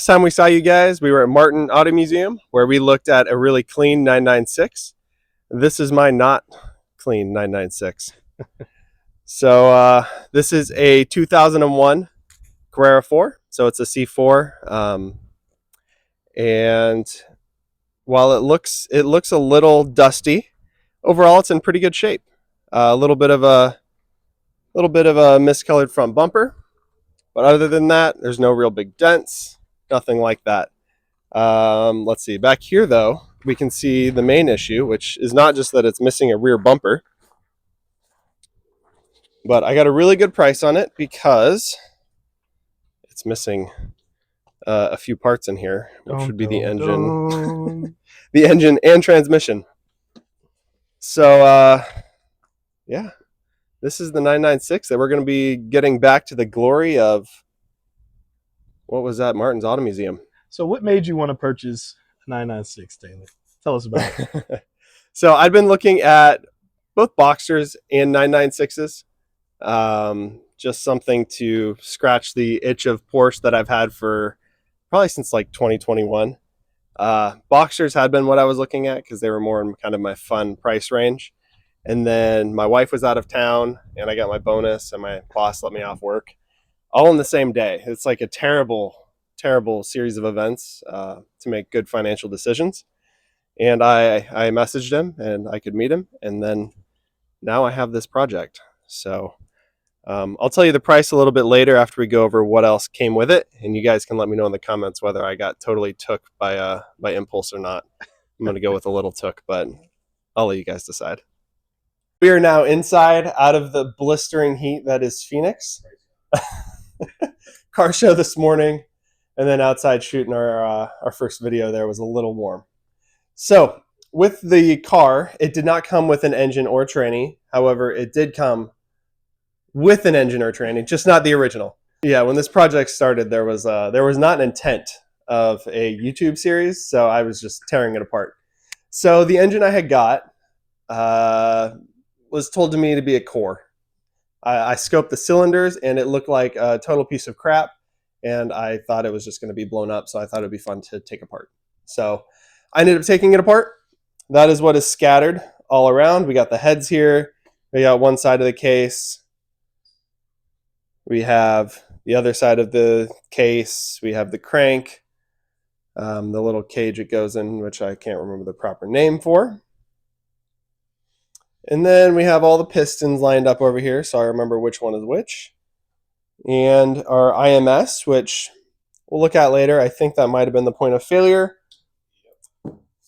Last time we saw you guys, we were at Martin Auto Museum, where we looked at a really clean 996. This is my not clean 996. So this is a 2001 Carrera 4, so it's a C4, and while it looks a little dusty, overall it's in pretty good shape. A little bit of a miscolored front bumper, but other than that, there's no real big dents, nothing like that. Let's see. Back here, though, we can see the main issue, which is not just that it's missing a rear bumper, but I got a really good price on it because it's missing a few parts in here, which would be the engine, the engine and transmission. So, yeah, this is the 996 that we're going to be getting back to the glory of. What was that? Martin's Auto Museum. So what made you want to purchase a 996, Taylor? Tell us about it. So I've been looking at both Boxsters and 996s. Just something to scratch the itch of Porsche that I've had for probably since like 2021. Boxsters had been what I was looking at because they were more in kind of my fun price range. And then my wife was out of town and I got my bonus and my boss let me off work all in the same day. It's like a terrible series of events to make good financial decisions. And I messaged him and I could meet him. And then now I have this project. So I'll tell you the price a little bit later after we go over what else came with it. And you guys can let me know in the comments whether I got totally took by impulse or not. I'm going to go with a little took, but I'll let you guys decide. We are now inside out of the blistering heat that is Phoenix. Car show this morning. And then outside shooting our first video there was a little warm. So with the car, it did not come with an engine or tranny. However, it did come with an engine or tranny, just not the original. Yeah, when this project started, there was not an intent of a YouTube series, so I was just tearing it apart. So the engine I had got was told to me to be a core. I scoped the cylinders, and it looked like a total piece of crap. And I thought it was just going to be blown up, so I thought it would be fun to take apart. So I ended up taking it apart. That is what is scattered all around. We got the heads here. We got one side of the case. We have the other side of the case. We have the crank, the little cage it goes in, which I can't remember the proper name for. And then we have all the pistons lined up over here, so I remember which one is which. And our IMS, which we'll look at later. I think that might have been the point of failure.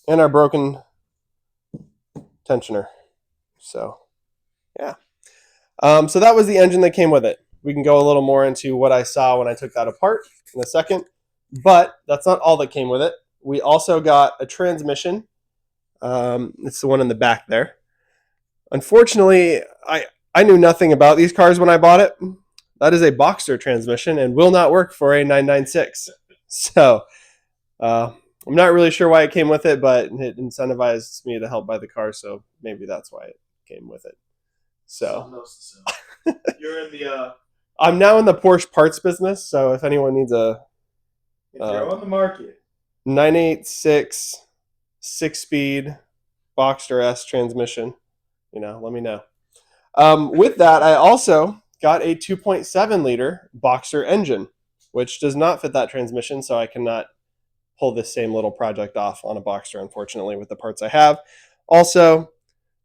And our broken tensioner. So, yeah. So that was the engine that came with it. We can go a little more into what I saw when I took that apart in a second. But that's not all that came with it. We also got a transmission. It's the one in the back there. Unfortunately, I knew nothing about these cars when I bought it. That is a Boxster transmission and will not work for a 996. So I'm not really sure why it came with it, but it incentivized me to help buy the car, so maybe that's why it came with it. So You're in the I'm now in the Porsche parts business, so if anyone needs if you're on the market, 986 6-speed Boxster S transmission, let me know. With that, I also got a 2.7 liter Boxster engine, which does not fit that transmission, so I cannot pull this same little project off on a Boxster, unfortunately, with the parts I have. Also,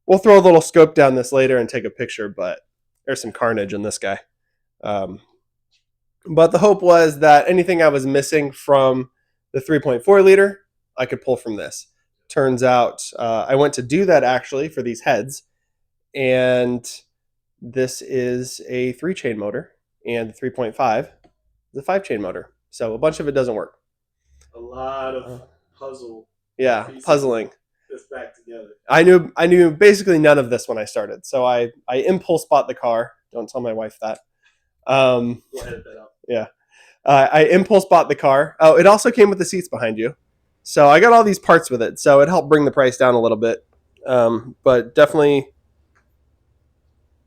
we'll throw a little scope down this later and take a picture, but there's some carnage in this guy. But the hope was that anything I was missing from the 3.4 liter, I could pull from this. Turns out I went to do that actually for these heads, and this is a 3-chain motor, and the 3.5 is a 5-chain motor. So a bunch of it doesn't work. A lot of puzzle. Yeah, puzzling. This back together. I knew basically none of this when I started. So I impulse bought the car. Don't tell my wife that. We'll edit that out. Yeah. I impulse bought the car. Oh, it also came with the seats behind you. So I got all these parts with it. So it helped bring the price down a little bit. But definitely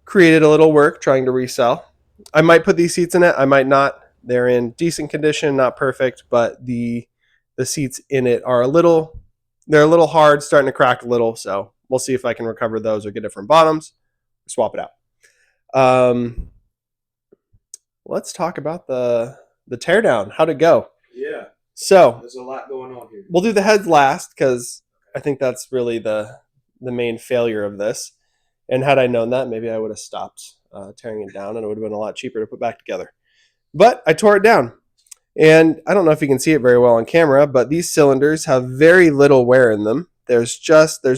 created a little work trying to resell. I might put these seats in it. I might not. They're in decent condition, not perfect, but the seats in it are they're a little hard, starting to crack a little. So we'll see if I can recover those or get different bottoms, swap it out. Let's talk about the teardown. How'd it go? Yeah. So there's a lot going on here. We'll do the heads last because I think that's really the main failure of this. And had I known that, maybe I would have stopped tearing it down, and it would have been a lot cheaper to put back together. But I tore it down. And I don't know if you can see it very well on camera, but these cylinders have very little wear in them. There's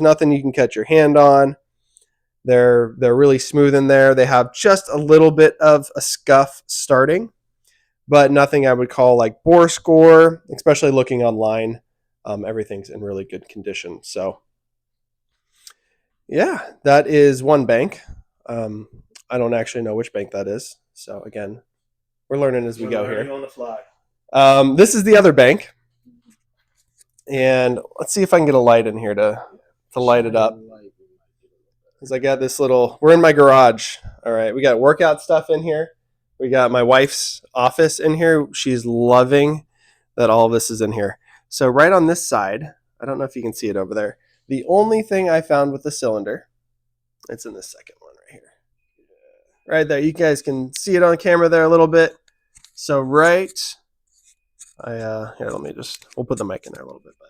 nothing you can catch your hand on. They're really smooth in there. They have just a little bit of a scuff starting, but nothing I would call like bore score, especially looking online. Everything's in really good condition. So yeah, that is one bank. I don't actually know which bank that is. So again, we're learning as we go here. On the fly. This is the other bank. And let's see if I can get a light in here to light it up. Because I got this we're in my garage. All right, we got workout stuff in here. We got my wife's office in here. She's loving that all of this is in here. So right on this side, I don't know if you can see it over there. The only thing I found with the cylinder, it's in the second one right here. Right there. You guys can see it on camera there a little bit. So here, we'll put the mic in there a little bit, but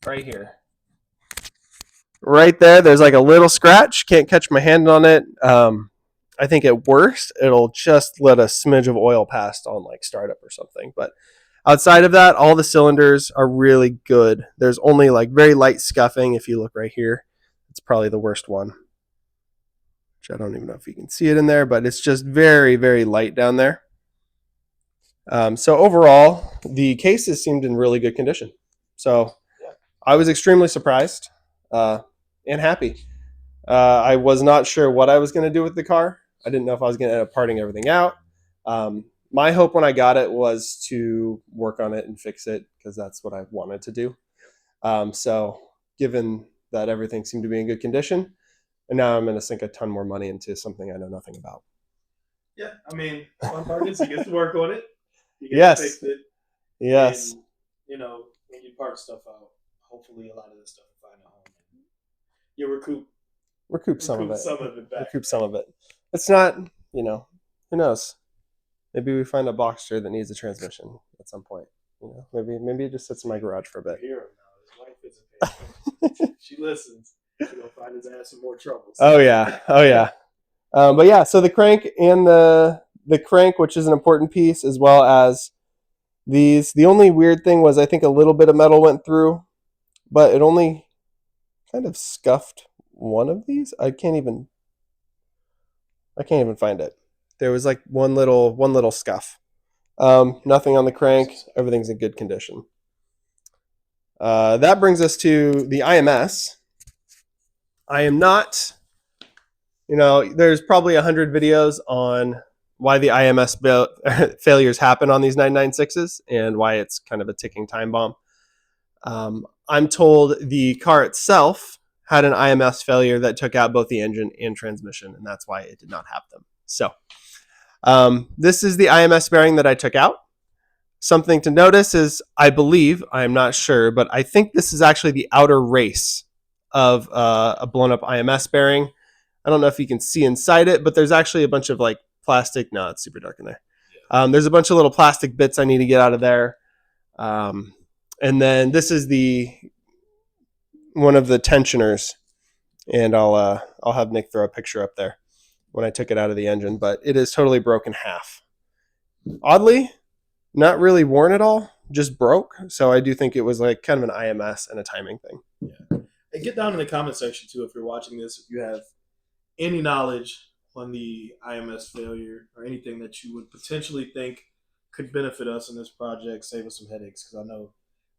right here. Right there, there's like a little scratch. Can't catch my hand on it. I think at worst, it'll just let a smidge of oil pass on like startup or something. But outside of that, all the cylinders are really good. There's only like very light scuffing. If you look right here, it's probably the worst one. Which I don't even know if you can see it in there, but it's just very, very light down there. So overall, the cases seemed in really good condition. So I was extremely surprised and happy. I was not sure what I was going to do with the car. I didn't know if I was going to end up parting everything out. My hope when I got it was to work on it and fix it because that's what I wanted to do. So given that everything seemed to be in good condition, and now I'm going to sink a ton more money into something I know nothing about. Yeah, I mean, fun part is you get to work on it. You get Yes. to fix it. Yes. And, when you part stuff out, hopefully a lot of this stuff will find a home. You'll recoup some of it. Some of it back. Recoup some of it. It's not, who knows? Maybe we find a Boxster that needs a transmission at some point. Maybe it just sits in my garage for a bit. Hear him now. His wife isn't. She listens. She's gonna find his ass in more trouble. So. Oh yeah. But yeah, so the crank and the crank, which is an important piece, as well as these. The only weird thing was I think a little bit of metal went through, but it only kind of scuffed one of these. I can't even find it. There was like one little scuff. Nothing on the crank. Everything's in good condition. That brings us to the IMS. I am not, there's probably 100 videos on why the IMS failures happen on these 996s and why it's kind of a ticking time bomb. I'm told the car itself had an IMS failure that took out both the engine and transmission, and that's why it did not have them. So this is the IMS bearing that I took out. Something to notice is, I believe, I'm not sure, but I think this is actually the outer race of a blown up IMS bearing. I don't know if you can see inside it, but there's actually a bunch of like plastic. No, it's super dark in there. There's a bunch of little plastic bits I need to get out of there. And then this is one of the tensioners, and I'll have Nick throw a picture up there when I took it out of the engine, but it is totally broken half. Oddly, not really worn at all, just broke. So I do think it was like kind of an IMS and a timing thing. Yeah. And get down in the comment section too if you're watching this, if you have any knowledge on the IMS failure or anything that you would potentially think could benefit us in this project, save us some headaches, because I know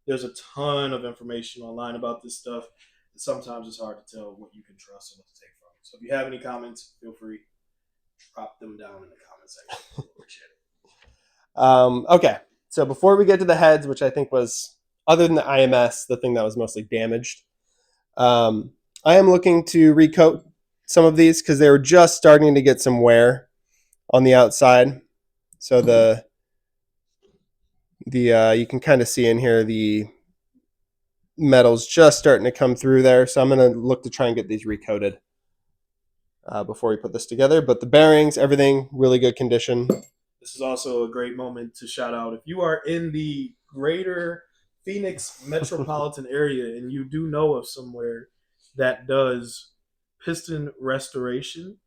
there's a ton of information online about this stuff. And sometimes it's hard to tell what you can trust and what to take from it. So if you have any comments, feel free to drop them down in the comment section. Appreciate it. Okay, so before we get to the heads, which I think was, other than the IMS, the thing that was mostly damaged, I am looking to recoat some of these because they were just starting to get some wear on the outside. So the The you can kind of see in here the metal's just starting to come through there. So I'm going to look to try and get these recoated before we put this together. But the bearings, everything, really good condition. This is also a great moment to shout out if you are in the greater Phoenix metropolitan area and you do know of somewhere that does piston restoration,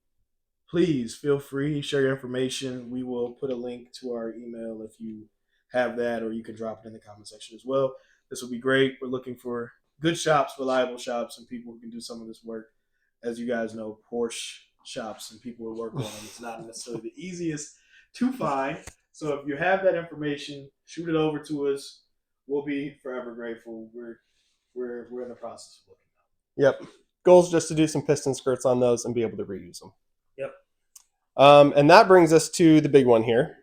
please feel free, share your information. We will put a link to our email if you have that, or you can drop it in the comment section as well. This will be great. We're looking for good shops, reliable shops, and people who can do some of this work. As you guys know, Porsche shops and people who work on them, it's not necessarily the easiest to find. So if you have that information, shoot it over to us. We'll be forever grateful. We're in the process of looking. Yep. Goal's just to do some piston skirts on those and be able to reuse them. Yep. And that brings us to the big one here.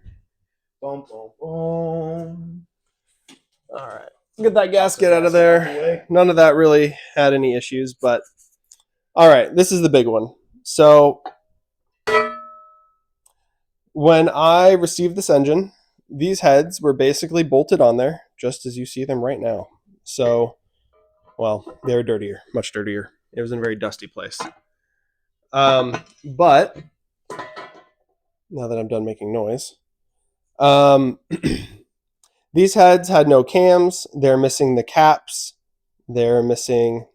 Boom, boom, boom. All right. Get that gasket out of there. None of that really had any issues, but all right, this is the big one. So when I received this engine, these heads were basically bolted on there, just as you see them right now. So, well, they were dirtier, much dirtier. It was in a very dusty place. But now that I'm done making noise, these heads had no cams. They're missing the caps. They're missing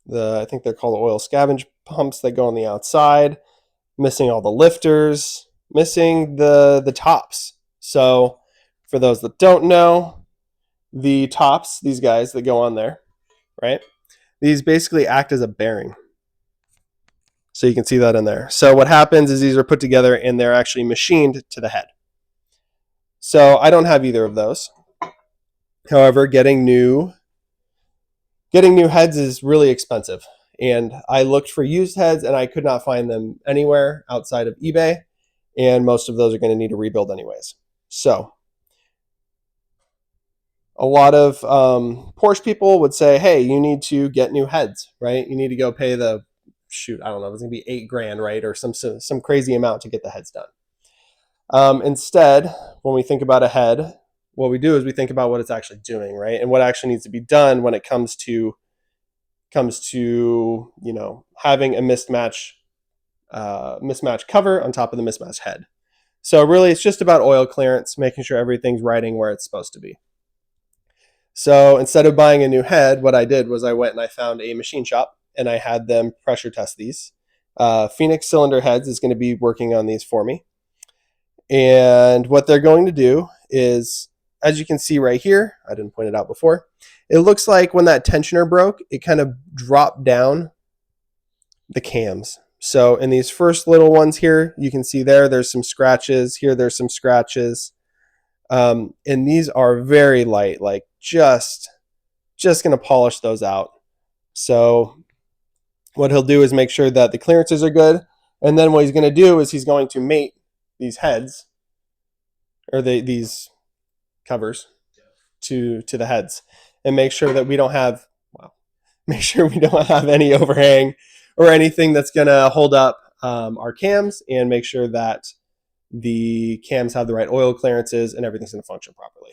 I think they're called oil scavenge pumps that go on the outside. Missing all the lifters. Missing the tops. So for those that don't know, the tops, these guys that go on there, right? These basically act as a bearing. So you can see that in there. So what happens is these are put together and they're actually machined to the head. So I don't have either of those. However, getting new heads is really expensive. And I looked for used heads and I could not find them anywhere outside of eBay. And most of those are going to need a rebuild anyways. So a lot of Porsche people would say, hey, you need to get new heads, right? You need to go pay I don't know, it's going to be $8,000, right? Or some crazy amount to get the heads done. Instead, when we think about a head, what we do is we think about what it's actually doing, right? And what actually needs to be done when it comes to having a mismatch cover on top of the mismatched head. So really, it's just about oil clearance, making sure everything's riding where it's supposed to be. So instead of buying a new head, what I did was I went and I found a machine shop and I had them pressure test these. Phoenix Cylinder Heads is going to be working on these for me. And what they're going to do is, as you can see right here, I didn't point it out before, it looks like when that tensioner broke, it kind of dropped down the cams. So in these first little ones here, you can see there's some scratches. Here, there's some scratches. And these are very light, like just going to polish those out. So what he'll do is make sure that the clearances are good. And then what he's going to do is he's going to mate these heads or these covers to the heads and make sure that we don't have any overhang or anything that's going to hold up our cams, and make sure that the cams have the right oil clearances and everything's going to function properly.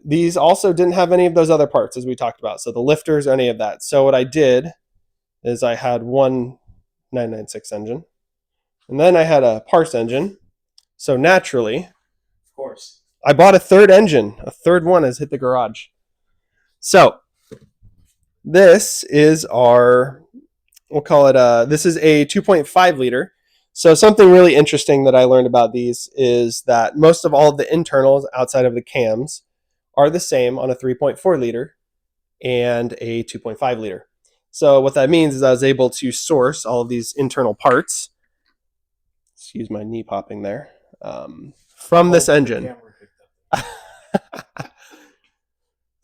These also didn't have any of those other parts as we talked about, so the lifters or any of that. So what I did is I had one 996 engine, and then I had a parts engine. So naturally, Of course, I bought a third engine. A third one has hit the garage. So this is this is a 2.5 liter. So something really interesting that I learned about these is that most of all of the internals outside of the cams are the same on a 3.4 liter and a 2.5 liter. So what that means is I was able to source all of these internal parts. Excuse my knee popping there. From this engine.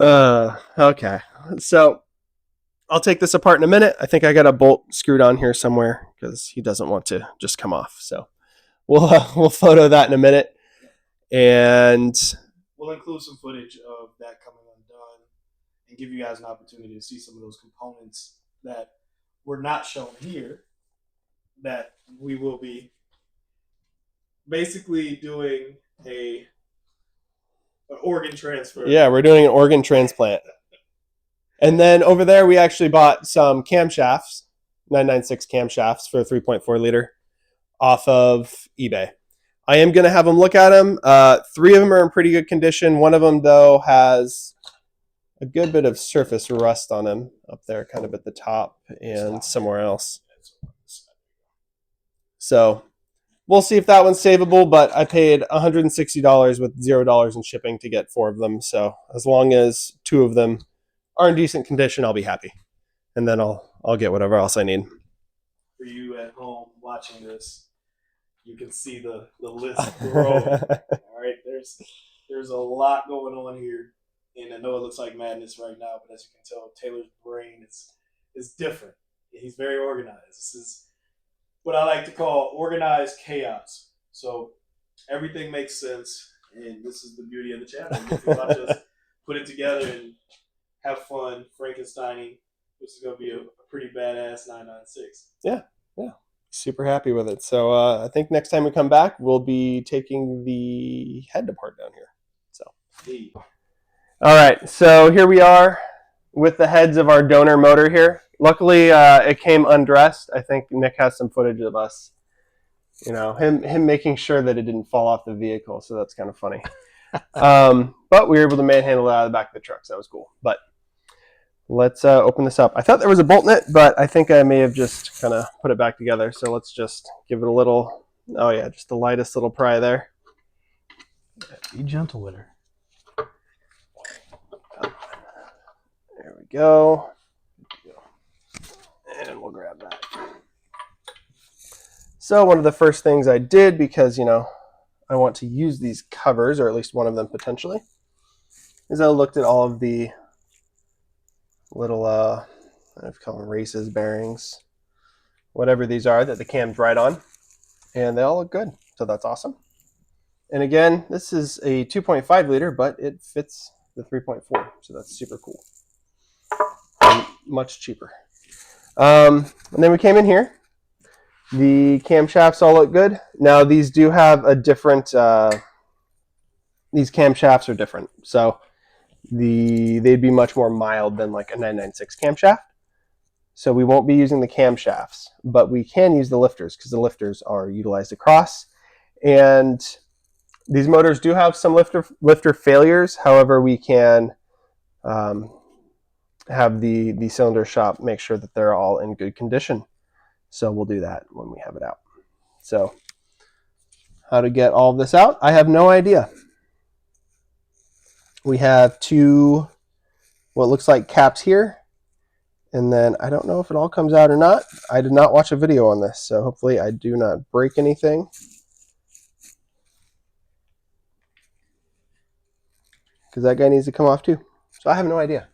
Okay. So I'll take this apart in a minute. I think I got a bolt screwed on here somewhere because he doesn't want to just come off. So we'll photo that in a minute. And we'll include some footage of that coming undone and give you guys an opportunity to see some of those components that were not shown here that we will be basically doing a An organ transfer. Yeah, we're doing an organ transplant. And then over there, we actually bought some camshafts, 996 camshafts for a 3.4 liter off of eBay. I am going to have them look at them. 3 of them are in pretty good condition. One of them, though, has a good bit of surface rust on him up there, kind of at the top and somewhere else. So we'll see if that one's savable, but I paid $160 with $0 in shipping to get 4 of them. So as long as 2 of them are in decent condition, I'll be happy. And then I'll get whatever else I need. For you at home watching this, you can see the list grow. All right, there's a lot going on here, and I know it looks like madness right now, but as you can tell, Taylor's brain is different. He's very organized. This is what I like to call organized chaos. So everything makes sense, and this is the beauty of the channel. You can watch us put it together and have fun Frankensteining. This is going to be a pretty badass 996. Yeah. Super happy with it. So I think next time we come back, we'll be taking the head apart down here. So, Hey. All right. So here we are with the heads of our donor motor here. Luckily, it came undressed. I think Nick has some footage of us, him making sure that it didn't fall off the vehicle. So that's kind of funny. But we were able to manhandle it out of the back of the truck. So that was cool. But let's open this up. I thought there was a bolt in it, but I think I may have just kind of put it back together. So let's just give it a little, just the lightest little pry there. Be gentle with her. There we go. And we'll grab that. So one of the first things I did, because, I want to use these covers, or at least one of them potentially, is I looked at all of the little, I call them races, bearings, whatever these are that the cam's right on, and they all look good. So that's awesome. And again, this is a 2.5 liter, but it fits the 3.4, so that's super cool. And much cheaper. And then we came in here. The camshafts all look good. Now these do have a different, these camshafts are different. So they'd be much more mild than like a 996 camshaft. So we won't be using the camshafts, but we can use the lifters because the lifters are utilized across. And these motors do have some lifter failures. However, we can have the cylinder shop make sure that they're all in good condition. So we'll do that when we have it out. So how to get all of this out, I have no idea. We have 2 what looks like caps here, and then I don't know if it all comes out or not. I did not watch a video on this, so hopefully I do not break anything. Because that guy needs to come off too. So I have no idea.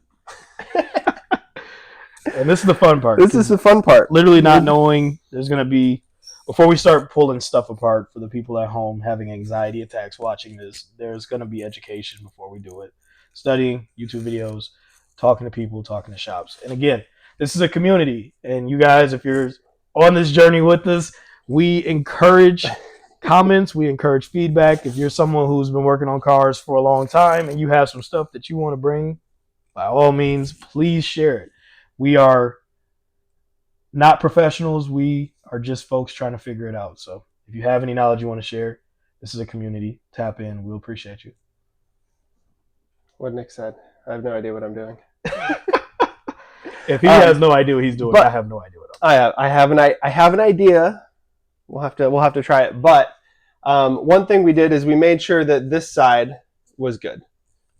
And this is the fun part. This is the fun part. Literally not knowing there's going to be, before we start pulling stuff apart for the people at home having anxiety attacks watching this, there's going to be education before we do it. Studying, YouTube videos, talking to people, talking to shops. And again, this is a community. And you guys, if you're on this journey with us, we encourage comments. We encourage feedback. If you're someone who's been working on cars for a long time and you have some stuff that you want to bring, by all means, please share it. We are not professionals. We are just folks trying to figure it out. So if you have any knowledge you want to share, this is a community. Tap in. We'll appreciate you. What Nick said. I have no idea what I'm doing. If he has no idea what he's doing, I have no idea what I'm doing. I have an idea. We'll have to try it. But one thing we did is we made sure that this side was good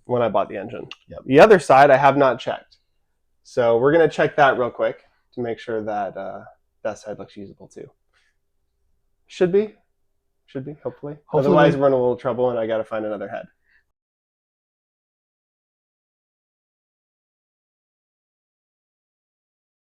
when I bought the engine. Yep. The other side I have not checked. So we're going to check that real quick to make sure that that side looks usable too. Should be, hopefully. Otherwise, we're in a little trouble and I got to find another head.